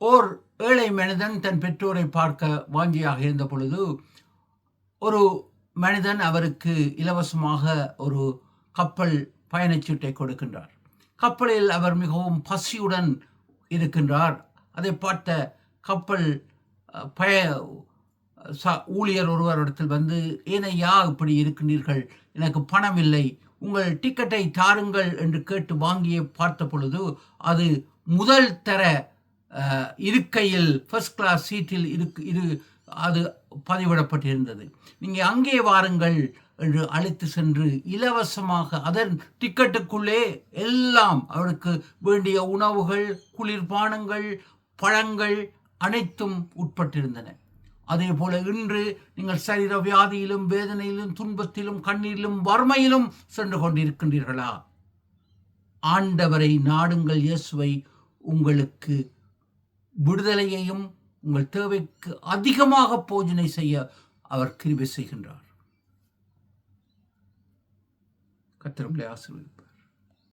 ஓர் ஏழை மனிதன் தன் பெற்றோரை பார்க்க வாஞ்சியாக இருந்த பொழுது ஒரு மனிதன் அவருக்கு இலவசமாக ஒரு கப்பல் பயணச்சீட்டை கொடுக்கின்றார். கப்பலில் அவர் மிகவும் பசியுடன் இருக்கின்றார். அதை பார்த்த கப்பல் ஊழியர் ஒருவரிடத்தில் வந்து, ஏனையா இப்படி இருக்கின்றீர்கள், எனக்கு பணம் இல்லை, உங்கள் டிக்கெட்டை தாருங்கள் என்று கேட்டு வாங்கிய பார்த்த பொழுது அது முதல் தர இருக்கையில் ஃபர்ஸ்ட் கிளாஸ் சீட்டில் அது பதிவிடப்பட்டிருந்தது. நீங்கள் அங்கே வாருங்கள் என்று அழைத்து சென்று இலவசமாக அதன் டிக்கெட்டுக்குள்ளே எல்லாம் அவருக்கு வேண்டிய உணவுகள், குளிர்பானங்கள், பழங்கள் அனைத்தும் உட்பட்டிருந்தன. அதே போல இன்று நீங்கள் சரீர வியாதியிலும், வேதனையிலும், துன்பத்திலும், கண்ணீரிலும், வறுமையிலும் சென்று கொண்டிருக்கின்றீர்களா? ஆண்டவரை நாடுங்கள். இயேசுவை உங்களுக்கு விடுதலையையும் உங்கள் தேவைக்கு அதிகமாக போஜனை செய்ய அவர் கிருபை செய்கின்றார். கர்த்தர் உங்களை ஆசீர்வதிப்பார்.